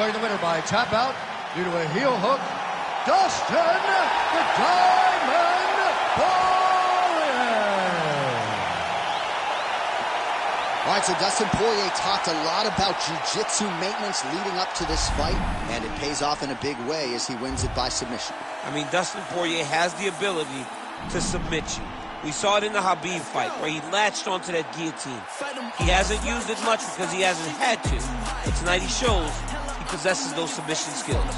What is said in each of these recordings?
declaring the winner by tap out due to a heel hook, Dustin the Diamond Poirier. All right, so Dustin Poirier talked a lot about jiu-jitsu maintenance leading up to this fight, and it pays off in a big way as he wins it by submission. I mean, Dustin Poirier has the ability to submit you. We saw it in the Khabib fight where he latched onto that guillotine. He hasn't used it much because he hasn't had to. But tonight he shows he possesses those submission skills.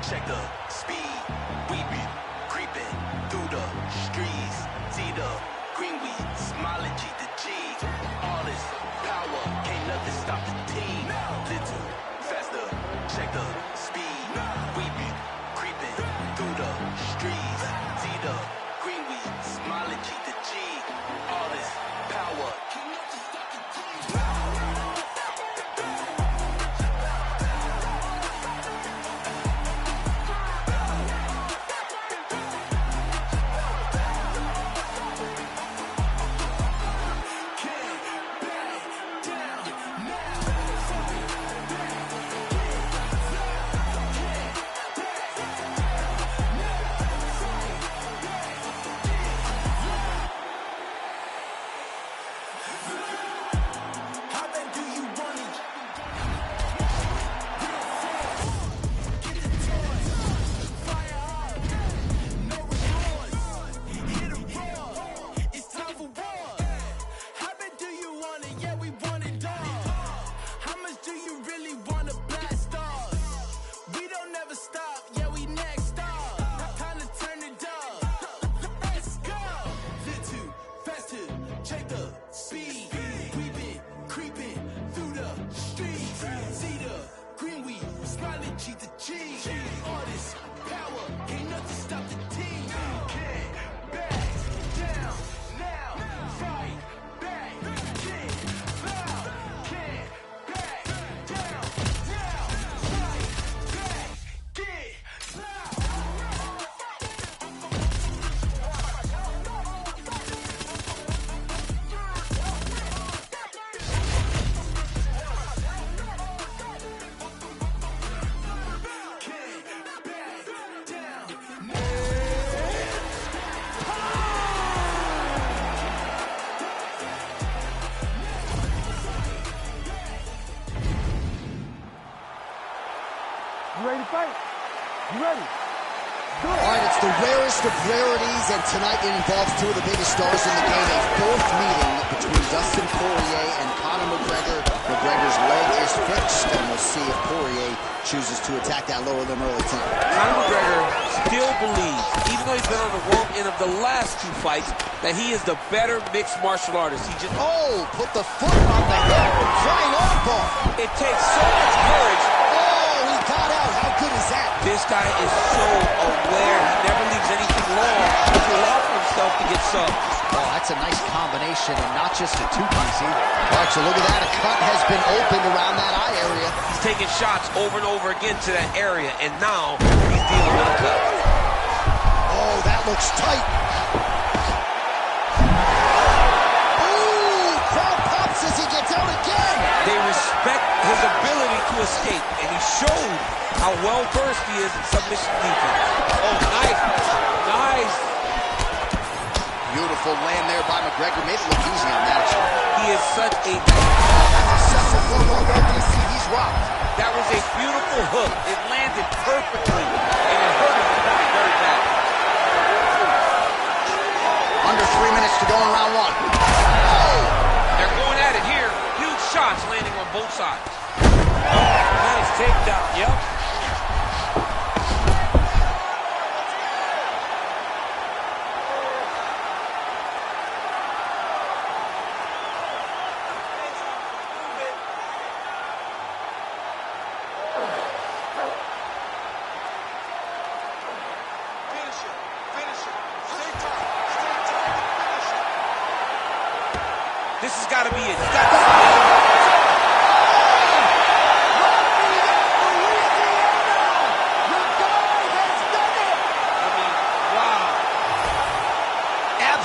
Check the speed, we be creeping through the streets. See the green, we smiling G to G. All this power, can't nothing stop the team. Little faster, check the speed, we be creeping through the streets. See the green, we smiling G to G. All this power, can't nothing stop the team. You ready to fight? You ready? All right, it's the rarest of rarities, and tonight it involves two of the biggest stars in the game. A fourth meeting between Dustin Poirier and Conor McGregor. McGregor's leg is fixed, and we'll see if Poirier chooses to attack that lower limb early tonight. Conor McGregor still believes, even though he's been on the wrong end of the last two fights, that he is the better mixed martial artist. He just put the foot on the head, flying off ball. It takes so much courage. He got out. How good is that? This guy is so aware. He never leaves anything long to allow for himself to get subbed. Oh, that's a nice combination, and not just a two-piece. All right, so look at that. A cut has been opened around that eye area. He's taking shots over and over again to that area, and now he's dealing with a cut. Oh, that looks tight. Ooh, crowd pops as he gets out again. They respect his ability to escape, and he showed how well-versed he is in submission defense. Oh, nice. Nice. Beautiful land there by McGregor. Made it look easy on that. He is such a... That's a successful blow. He's rocked. That was a beautiful hook. It landed perfectly, and it hurt him very bad. Under 3 minutes to go in round one. Oh! They're going at it here. Huge shots landing on both sides. Nice takedown. Yep. This has got to be it. He's got to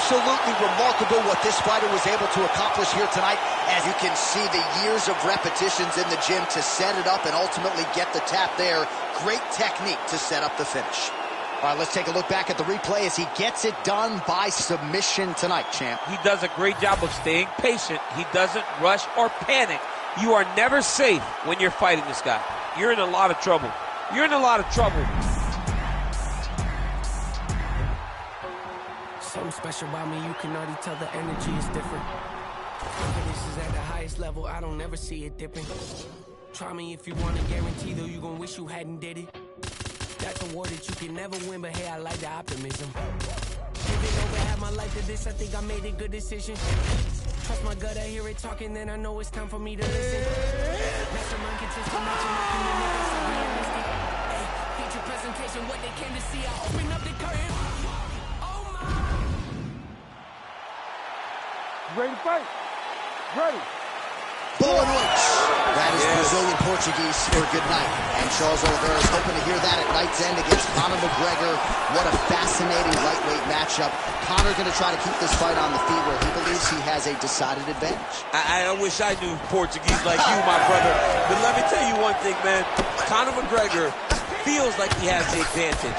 Absolutely remarkable what this fighter was able to accomplish here tonight. As you can see, the years of repetitions in the gym to set it up and ultimately get the tap there. Great technique to set up the finish. All right, let's take a look back at the replay as he gets it done by submission tonight, champ. He does a great job of staying patient. He doesn't rush or panic. You are never safe when you're fighting this guy. You're in a lot of trouble. You're in a lot of trouble. Something special about me, you can already tell the energy is different. Confidence is at the highest level, I don't ever see it dipping. Try me if you want to guarantee, though you gon' wish you hadn't did it. That's a war that you can never win, but hey, I like the optimism. Giving over half my life to this, I think I made a good decision. Trust my gut, I hear it talking, then I know it's time for me to listen. Mastermind consistent, matching my commitment, that's so realistic. Hey, feature presentation, what they came to see, I open up the curtain. Ready to fight? Ready. Boa noite. That is Brazilian Portuguese for good night. And Charles Oliveira is hoping to hear that at night's end against Conor McGregor. What a fascinating lightweight matchup. Conor going to try to keep this fight on the feet where he believes he has a decided advantage. I wish I knew Portuguese like you, my brother. But let me tell you one thing, man. Conor McGregor feels like he has the advantage.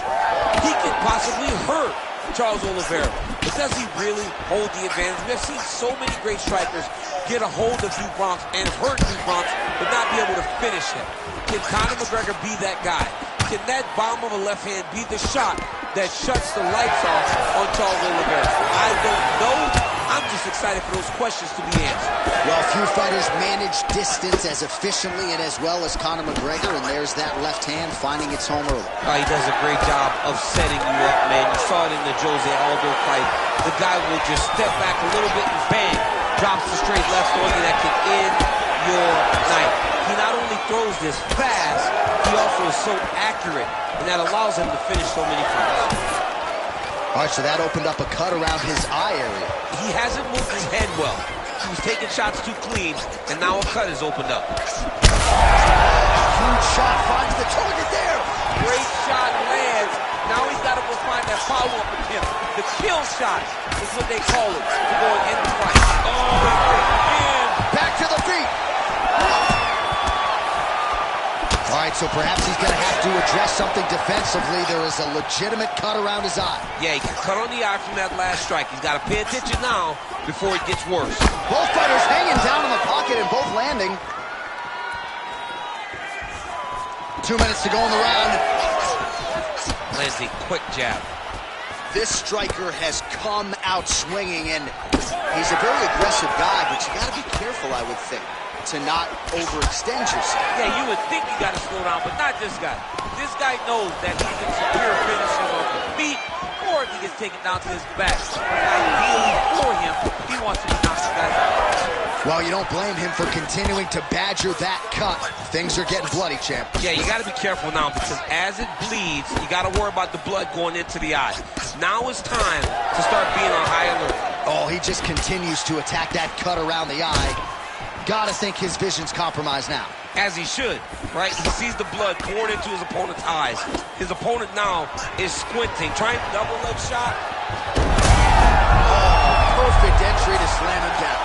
He could possibly hurt Charles Oliveira. But does he really hold the advantage? We've seen so many great strikers get a hold of Du Bronx and hurt Du Bronx, but not be able to finish him. Can Conor McGregor be that guy? Can that bomb of a left hand be the shot that shuts the lights off on Charles Oliveira? I don't know. I'm just excited for those questions to be answered. Well, few fighters manage distance as efficiently and as well as Conor McGregor, and there's that left hand finding its home early. He does a great job of setting you up, man. You saw it in the Jose Aldo fight. The guy will just step back a little bit and bang, drops the straight left on you that can end your night. He not only throws this fast, he also is so accurate, and that allows him to finish so many fights. All right, so that opened up a cut around his eye area. He hasn't moved his head well. He was taking shots too clean, and now a cut has opened up. Huge shot, finds the target there. Great shot lands. Now he's got to go find that follow-up attempt. The kill shot is what they call it, to go and end the fight. Oh, again. Back to the feet. All right, so perhaps he's going to have to address something defensively. There is a legitimate cut around his eye. Yeah, he got cut on the eye from that last strike. He's got to pay attention now before it gets worse. Both fighters hanging down in the pocket and both landing. 2 minutes to go in the round. Lands a quick jab. This striker has come out swinging, and he's a very aggressive guy, but you got to be careful, I would think, to not overextend yourself. Yeah, you would think you got to slow down, but not this guy. This guy knows that he's a superior finisher on the feet, or if he gets taken down to his back. Ideally for him, he wants to knock the guy out. Well, you don't blame him for continuing to badger that cut. Things are getting bloody, champ. Yeah, you got to be careful now, because as it bleeds, you got to worry about the blood going into the eye. Now it's time to start being on high alert. Oh, he just continues to attack that cut around the eye. Gotta think his vision's compromised now. As he should, right? He sees the blood pouring into his opponent's eyes. His opponent now is squinting, trying to double leg shot. Oh, perfect entry to slam him down.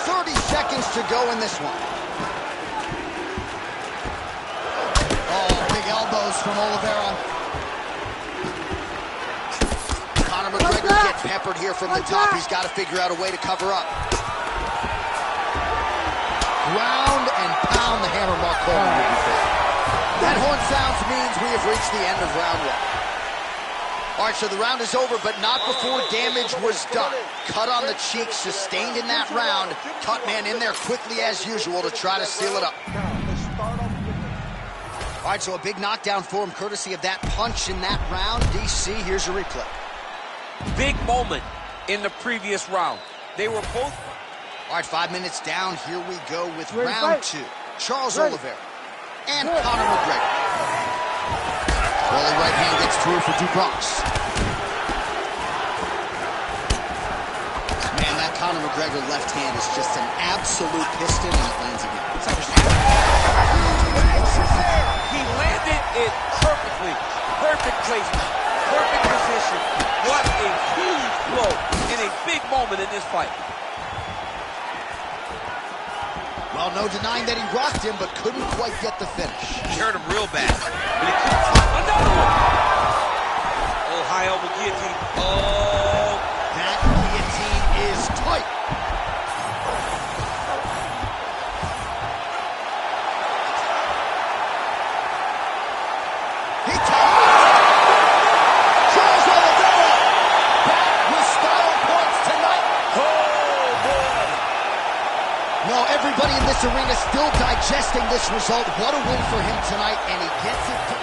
30 seconds to go in this one. Oh, big elbows from Oliveira. Conor McGregor gets peppered here from the top. He's got to figure out a way to cover up. Ground and pound, the hammer Mark Coleman will be fit. That horn sounds means we have reached the end of round one. All right, so the round is over, but not before damage was done. Cut on the cheek, sustained in that round. Cut man in there quickly as usual to try to seal it up. All right, so a big knockdown for him, courtesy of that punch in that round. DC, here's your replay. Big moment in the previous round. They were both... All right, 5 minutes down. Here we go with round two. Charles Oliveira and Conor McGregor. Early right hand gets through for Du Bronx. McGregor left hand is just an absolute piston, and it lands again. It's like he landed it perfectly. Perfect placement. Perfect position. What a huge blow in a big moment in this fight. Well, no denying that he rocked him, but couldn't quite get the finish. He hurt him real bad. But he couldn't find another one. Oh, high elbow guillotine. Oh. That guillotine is tight. He Charles Oliveira back with style points tonight. Oh, boy. Well, everybody in this arena still digesting this result. What a win for him tonight, and he gets it done.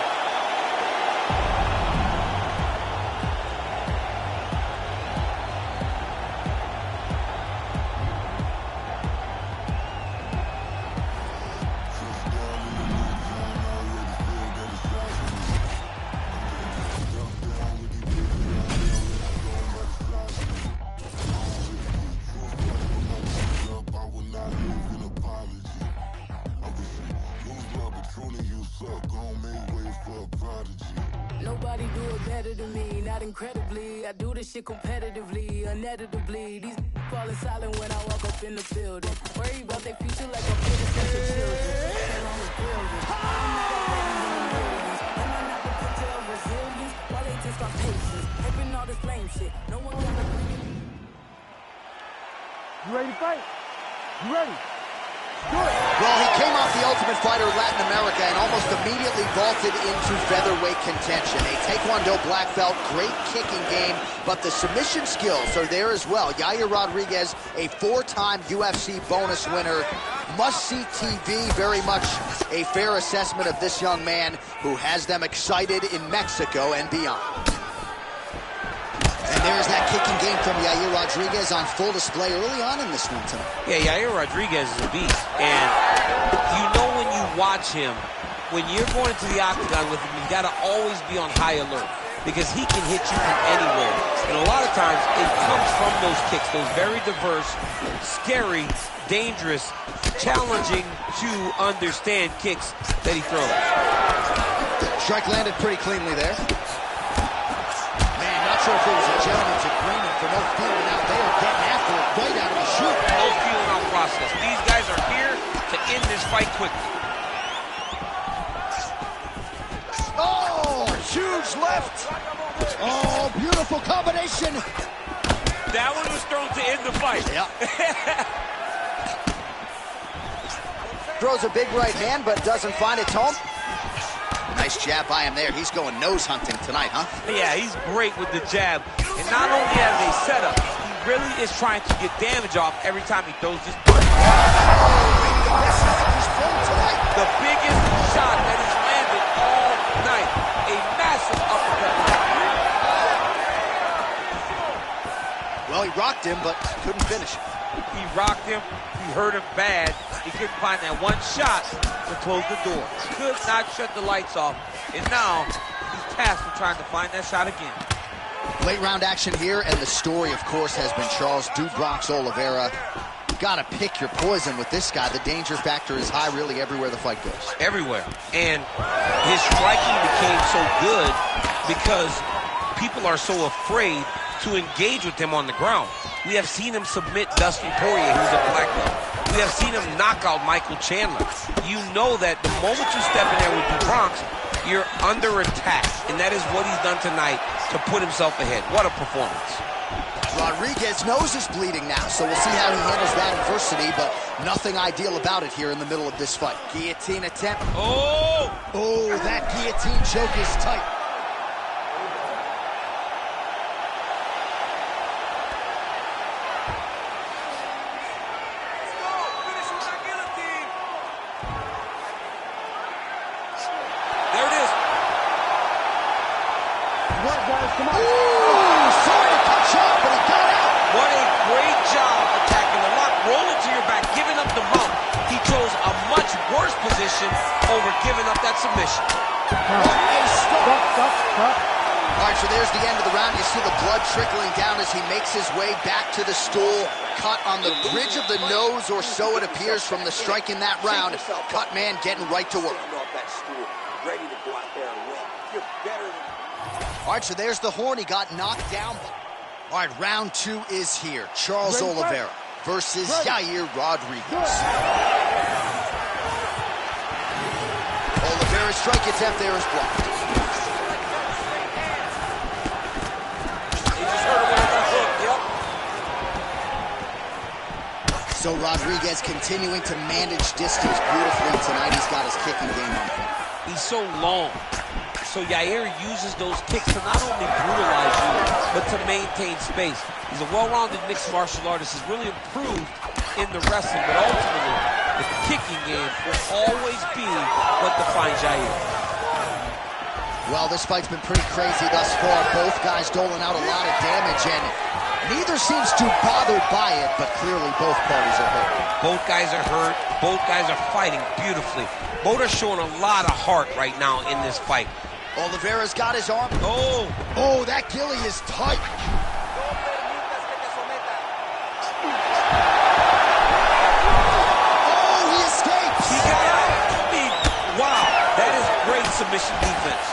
Nobody do it better than me, not incredibly. I do this shit competitively, uneditably. These falling silent when I walk up in the building. Worry about their future like I'm pretty special children. Along with brilliant. I'm not already in the millions. Am I not the picture of resilience? While they test our patience, hyping all this lame shit. No one gonna bring it. You ready to fight? You ready? Well, he came off the Ultimate Fighter Latin America and almost immediately vaulted into featherweight contention. A Taekwondo black belt, great kicking game, but the submission skills are there as well. Yair Rodriguez, a 4-time UFC bonus winner. Must-see TV, very much a fair assessment of this young man who has them excited in Mexico and beyond. And there's that kicking game from Yair Rodriguez on full display early on in this one tonight. Yeah, Yair Rodriguez is a beast. And you know when you watch him, when you're going into the octagon with him, you got to always be on high alert because he can hit you from anywhere. And a lot of times it comes from those kicks, those very diverse, scary, dangerous, challenging to understand kicks that he throws. Strike landed pretty cleanly there. Not sure if there was a gentleman's agreement for no feeling out there, getting after it right out of the chute. No feeling out process. These guys are here to end this fight quickly. Oh, huge left. Oh, beautiful combination. That one was thrown to end the fight. Yeah. Throws a big right hand, but doesn't find its home. Nice jab by him there. He's going nose hunting tonight, huh? Yeah, he's great with the jab. And not only as a setup, he really is trying to get damage off every time he throws this punch. The biggest shot that has landed all night. A massive uppercut. Well, he rocked him, but couldn't finish him. He rocked him. He hurt him bad. He couldn't find that one shot to close the door. Could not shut the lights off. And now he's tasked with trying to find that shot again. Late round action here, and the story, of course, has been Charles "Do Bronx" Oliveira. Gotta pick your poison with this guy. The danger factor is high really everywhere the fight goes. Everywhere. And his striking became so good because people are so afraid to engage with him on the ground. We have seen him submit Dustin Poirier, who's a black belt. We have seen him knock out Michael Chandler. You know that the moment you step in there with the Bronx, you're under attack. And that is what he's done tonight to put himself ahead. What a performance. Rodriguez's nose is bleeding now, so we'll see how he handles that adversity, but nothing ideal about it here in the middle of this fight. Guillotine attempt. Oh! Oh, that guillotine choke is tight. Come on. Ooh, sorry to cut you off, but he got out. What a great job attacking the lock, rolling to your back, giving up the mount. He chose a much worse position over giving up that submission. What a stop. Stop. All right, So there's the end of the round. You see the blood trickling down as he makes his way back to the stool. Cut on the bridge of the nose, or so it appears from the strike in that round. Cut man getting right to work. All right, so there's the horn. He got knocked down. All right, round 2 is here. Charles Oliveira versus Yair Rodriguez. Oliveira's strike attempt there is blocked. So Rodriguez continuing to manage distance beautifully tonight. He's got his kicking game on point. He's so long. So Yair uses those kicks to not only brutalize you, but to maintain space. He's a well-rounded mixed martial artist. He's really improved in the wrestling, but ultimately, the kicking game will always be what defines Yair. Well, this fight's been pretty crazy thus far. Both guys doling out a lot of damage, and neither seems too bothered by it, but clearly both parties are hurt. Both guys are hurt. Both guys are fighting beautifully. Both are showing a lot of heart right now in this fight. Oliveira's got his arm. Oh, That gilly is tight. Oh, he escapes. he got out. I mean, wow, that is great submission defense.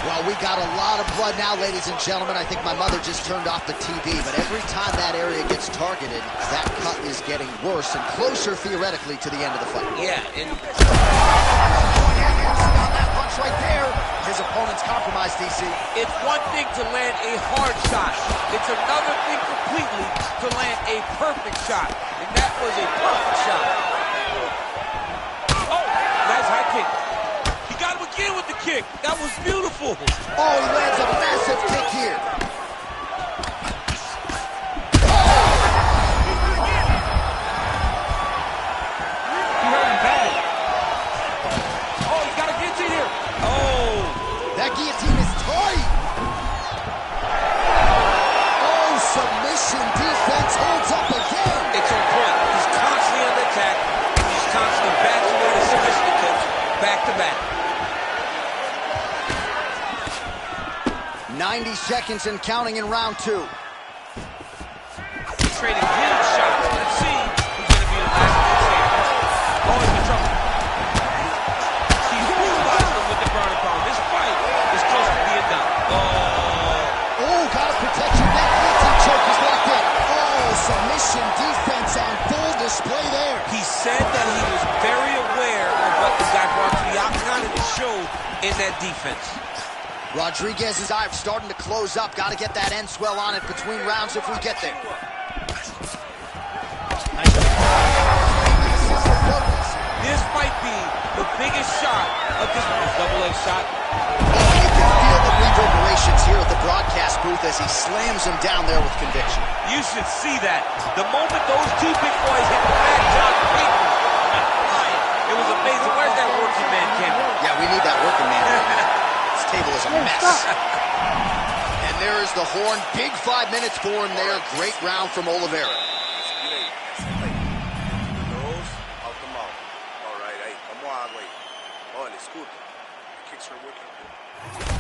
Well, we got a lot of blood now, ladies and gentlemen. I think my mother just turned off the TV, but every time that area gets targeted, that cut is getting worse and closer, theoretically, to the end of the fight. Yeah, and that punch right there. His opponent's compromised, DC. it's one thing to land a hard shot. It's another thing completely to land a perfect shot. And that was a perfect shot. Oh, nice high kick. He got him again with the kick. That was beautiful. Oh, he lands a massive kick here. Oh, he's got a guillotine here. Oh. That guillotine is tight. Oh, submission defense holds up again. It's on point. He's constantly under attack. He's constantly backing away the submission attempts back to back. 90 seconds and counting in round 2. He's trading huge shots. Let's see who's going to be the last man standing. Oh, he's in trouble. He's brutalizing him with the ground and pound. This fight is close to being done. Oh, gotta protect your neck. Guillotine choke is locked in. Oh, submission defense on full display there. He said that he was very aware of what the guy brought to the octagon, and it showed in that defense. Rodriguez's eye starting to close up. Got to get that end swell on it between rounds if we get there. This might be the biggest shot of this double-edged shot. Oh, you can feel the reverberations here at the broadcast booth as he slams him down there with conviction. You should see that. The moment those two big boys hit the Fat John Payton, it was amazing. Where's that working man camera? Yeah, we need that working man. This table is a mess. And there is the horn. Big 5 minutes for him there. Great round from Oliveira.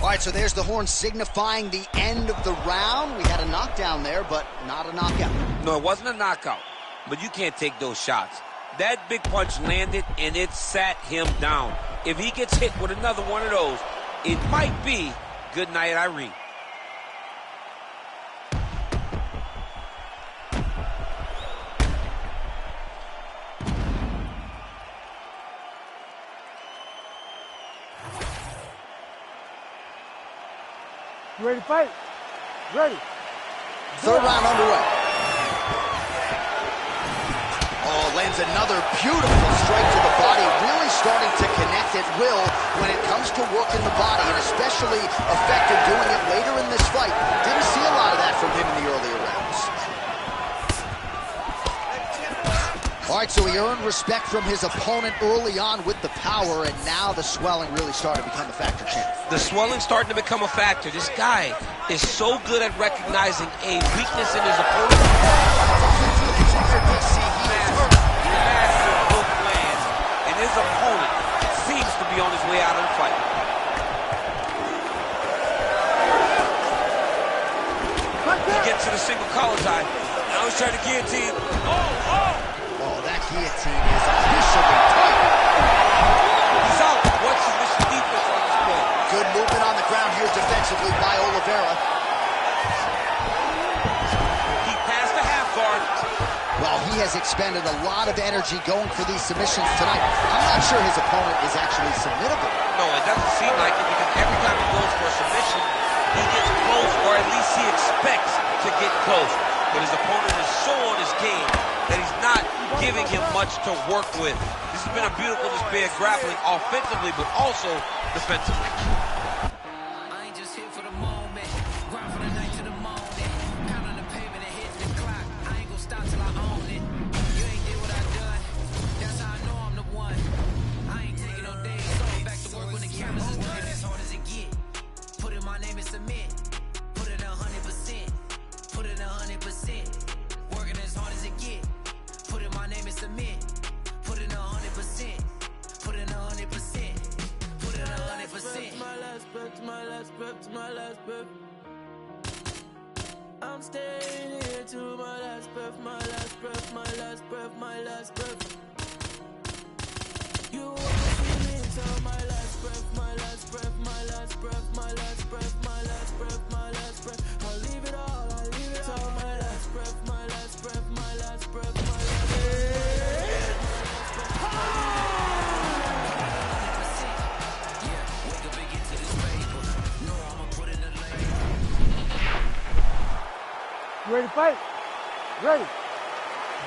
All right, so there's the horn signifying the end of the round. We had a knockdown there, but not a knockout. No, it wasn't a knockout, but you can't take those shots. That big punch landed, and it sat him down. If he gets hit with another one of those, it might be good night, Irene. You ready to fight? Ready. Third round underway. Oh, lands another beautiful strike to the body. Really starting to connect at will when it comes to working the body, and especially effective doing it later in this fight. Didn't see a lot of that from him in the earlier rounds. All right, so he earned respect from his opponent early on with the power, and now the swelling really started to become a factor, champ. The swelling's starting to become a factor. This guy is so good at recognizing a weakness in his opponent. Massive hook lands, and his opponent seems to be on his way out of the fight. get to the single collar tie. Now he's trying to guillotine. Oh, that guillotine is officially tight. He's out. What's submission defense on this play? Good movement on the ground here defensively by Oliveira. He passed the half guard. Well, he has expended a lot of energy going for these submissions tonight. I'm not sure his opponent is actually submittable. No, it doesn't seem like it, because every time he goes for a submission, he gets close, or at least he expects to get close. But his opponent is so on his game that he's not giving him much to work with. This has been a beautiful display of grappling offensively, but also defensively. I ain't just here for the moment. Grind for the night to the morning. Pound on the pavement and hit the clock. I ain't gonna stop till I own it. You ain't did what I done. That's how I know I'm the one. I ain't taking no days. So back to work when the cameras is working as hard as it get. Put in my name and submit. Put it 100%. Put it 100%. Working as hard as it get. Put in my name and submit. Put it 100%. Put it 100%. Put it 100%. My last breath, my last breath, my last breath. I'm staying here to my last breath, my last breath, my last breath, my last breath. You wanna see me till my last breath, my last breath, my last breath, my last breath, my last breath, my last breath. I'll leave it all, I'll leave it all. My last breath, my last breath, my last breath, my last breath. Yeah, wake up and get to this paper. No, I'ma put in the lane. You ready to fight? Ready.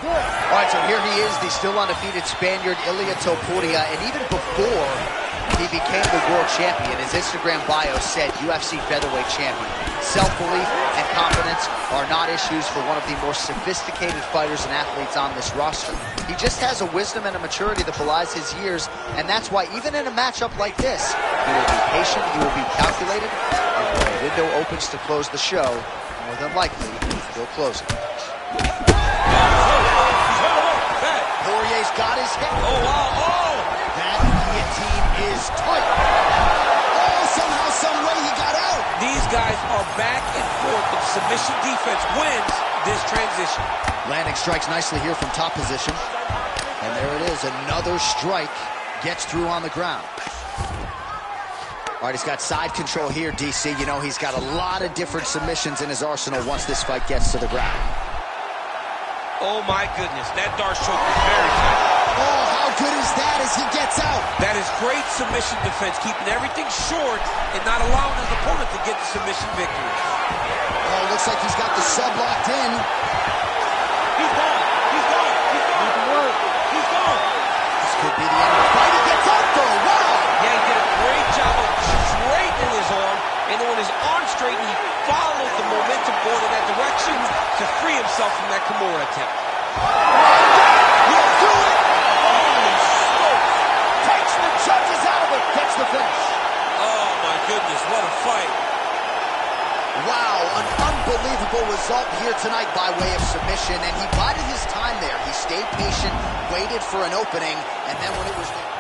Good. All right, so here he is, the still undefeated Spaniard, Ilia Topuria, and even before he became the world champion, his Instagram bio said UFC featherweight champion. Self-belief and confidence are not issues for one of the more sophisticated fighters and athletes on this roster. He just has a wisdom and a maturity that belies his years, and that's why even in a matchup like this, he will be patient, he will be calculated, and when the window opens to close the show, more than likely, he'll close it. Poirier's got his hit. Oh, wow, oh! That guillotine is tight. Oh, somehow, some way he got out. These guys are back and forth, but the submission defense wins this transition. Landing strikes nicely here from top position. And there it is, another strike gets through on the ground. All right, he's got side control here, DC. You know, he's got a lot of different submissions in his arsenal once this fight gets to the ground. Oh my goodness, that Darce choke is very tight. Oh, how good is that as he gets out? That is great submission defense, keeping everything short and not allowing his opponent to get the submission victory. Oh, looks like he's got the sub locked in. He's gone, he's gone, he's gone, he's gone. This could be the end of the fight. He gets out though, wow! Yeah, he did a great job of straightening his arm, and then when his arm straightened, he followed the momentum going in that direction to free himself from that Kimura attempt. He'll do it! Holy smokes! Takes the judges out of it, gets the finish. Oh my goodness, what a fight. Wow, an unbelievable result here tonight by way of submission, and he bided his time there. He stayed patient, waited for an opening, and then when it was there.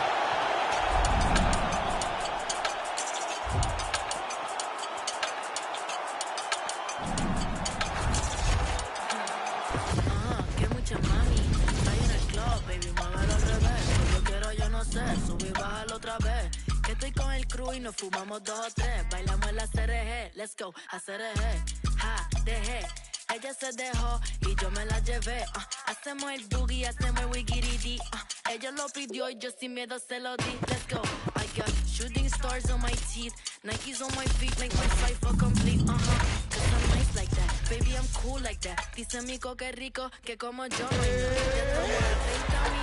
Nos fumamos 2 o 3, bailamos el ACRG, let's go, ACRG, ja, dejé, ella se dejó y yo me la llevé, hacemos el boogie, hacemos el wigiridi, ella lo pidió y yo sin miedo se lo di, let's go, I got shooting stars on my teeth, Nikes on my feet, make my cipher complete, cause I'm nice like that, baby I'm cool like that, dice Mico que rico, que como yo no hay nada, ya tomo el 30 a mi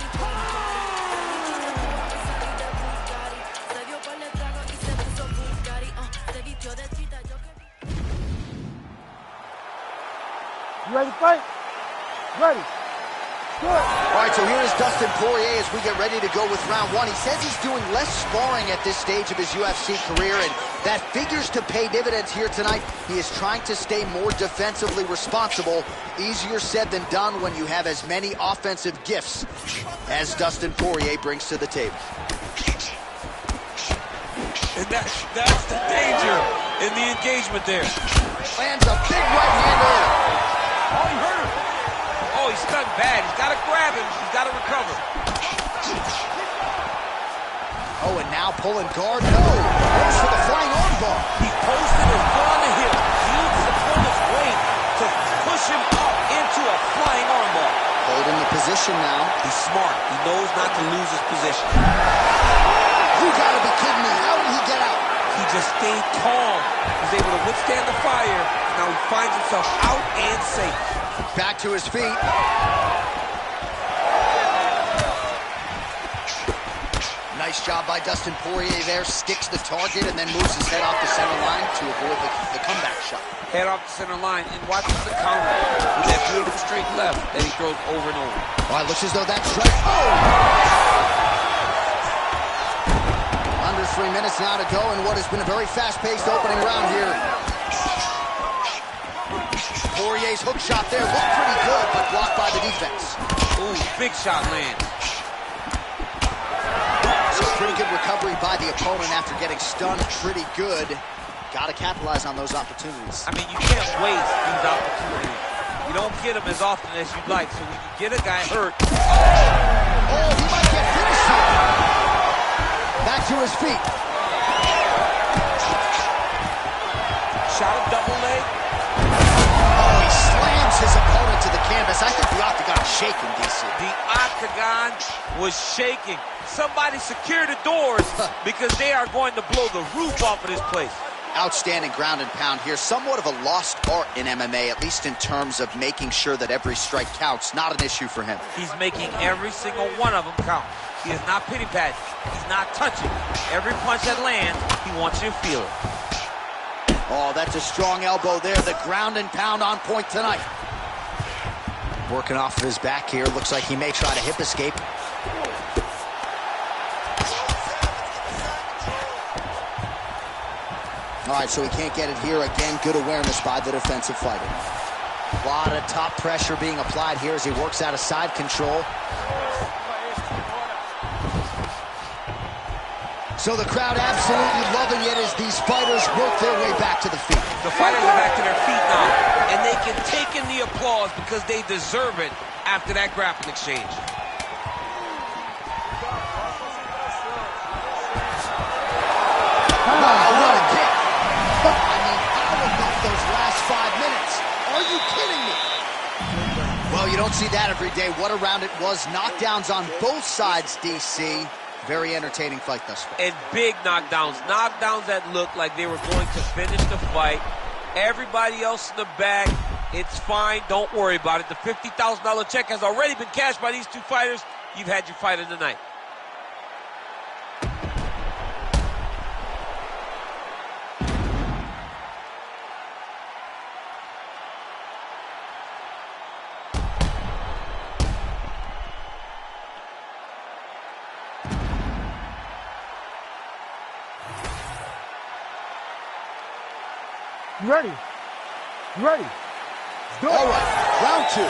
You ready to fight? Ready. Good. All right, so here is Dustin Poirier as we get ready to go with round 1. He says he's doing less sparring at this stage of his UFC career, and that figures to pay dividends here tonight. He is trying to stay more defensively responsible. Easier said than done when you have as many offensive gifts as Dustin Poirier brings to the table. And that's the danger in the engagement there. Lands a big right-hander. cover. Oh, and now pulling guard. No. Goes for the flying armbar. He posted his foot on the hip. Used the opponent's weight to push him up into a flying armbar. Holding the position now. He's smart. He knows not to lose his position. You gotta be kidding me. How did he get out? He just stayed calm. He's able to withstand the fire. Now he finds himself out and safe. Back to his feet. Nice job by Dustin Poirier there. Sticks the target and then moves his head off the center line to avoid the comeback shot. Head off the center line and watches the counter with that beautiful straight left that he throws over and over. All right, looks as though that strike. Oh! Under 3 minutes now to go in what has been a very fast-paced opening round here. Poirier's hook shot there looked pretty good, but blocked by the defense. Ooh, big shot lands. So pretty good recovery by the opponent after getting stunned pretty good. Got to capitalize on those opportunities. I mean, you can't waste these opportunities. You don't get them as often as you'd like. So when you get a guy hurt... Oh, he might get finished here. Back to his feet. Shot a double leg. Oh, he slams his opponent to the canvas. I think the octagon's shaking, DC. The octagon was shaking. Somebody secure the doors because they are going to blow the roof off of this place. Outstanding ground and pound here. Somewhat of a lost art in MMA, at least in terms of making sure that every strike counts. Not an issue for him. He's making every single one of them count. He is not pity-patting. He's not touching. Every punch that lands, he wants you to feel it. Oh, that's a strong elbow there. The ground and pound on point tonight. Working off of his back here. Looks like he may try to hip escape. All right, so he can't get it here. Again, good awareness by the defensive fighter. A lot of top pressure being applied here as he works out of side control. So the crowd absolutely loving it as these fighters work their way back to the feet. The fighters are back to their feet now, and they can take in the applause because they deserve it after that grappling exchange. Wow, what a kick. I mean, how about those last 5 minutes? Are you kidding me? Well, you don't see that every day. What a round it was. Knockdowns on both sides, DC. Very entertaining fight thus far. And big knockdowns. Knockdowns that looked like they were going to finish the fight. Everybody else in the back, it's fine. Don't worry about it. The $50,000 check has already been cashed by these two fighters. You've had your fight of the night. You ready? You ready? Let's do it. All right, round two.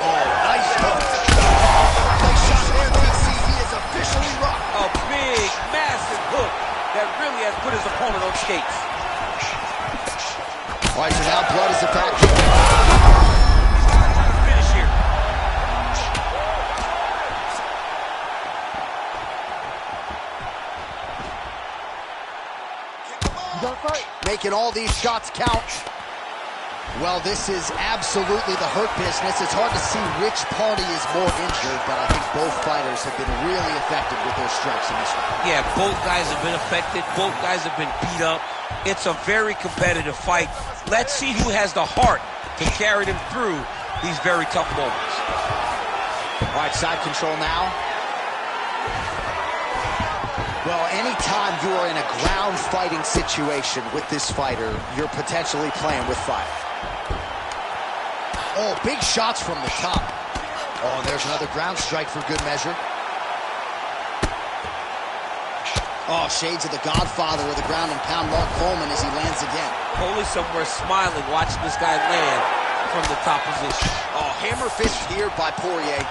Oh, nice hook. Nice shot there, DC. He is officially rocked. A big, massive hook that really has put his opponent on skates. All right, so now blood is a factor. Finish here. Making all these shots count. Well, this is absolutely the hurt business. It's hard to see which party is more injured, but I think both fighters have been really effective with their strikes in this one. Yeah, both guys have been affected. Both guys have been beat up. It's a very competitive fight. Let's see who has the heart to carry them through these very tough moments. All right, side control now. Well, anytime you are in a ground fighting situation with this fighter, you're potentially playing with fire. Oh, big shots from the top. Oh, there's another ground strike for good measure. Oh, shades of the godfather of the ground and pound, Mark Coleman, as he lands again. Only somewhere smiling, watching this guy land from the top position. Oh, hammer fist here by Poirier.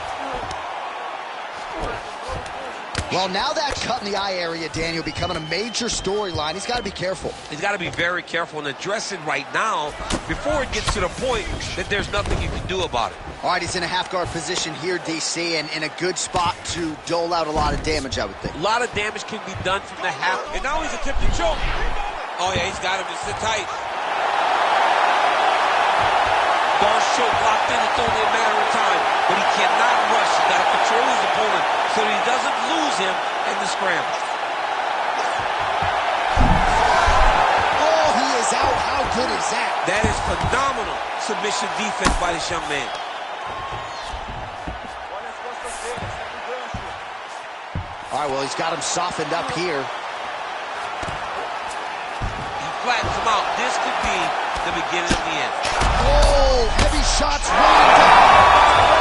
Well, now that cut in the eye area, Daniel, becoming a major storyline. He's got to be careful. He's got to be very careful and address it right now before it gets to the point that there's nothing you can do about it. All right, he's in a half-guard position here, DC, and in a good spot to dole out a lot of damage, I would think. A lot of damage can be done from the half. And now he's attempting to choke. Oh, yeah, he's got him. It's tight. Darce choke locked in. It's only a matter of time. But he cannot rush. He's got to control his opponent so that he doesn't lose him in the scramble. Oh, he is out. How good is that? That is phenomenal submission defense by this young man. All right, well, he's got him softened up here. He flattens him out. This could be the beginning of the end. Oh, heavy shots raining down.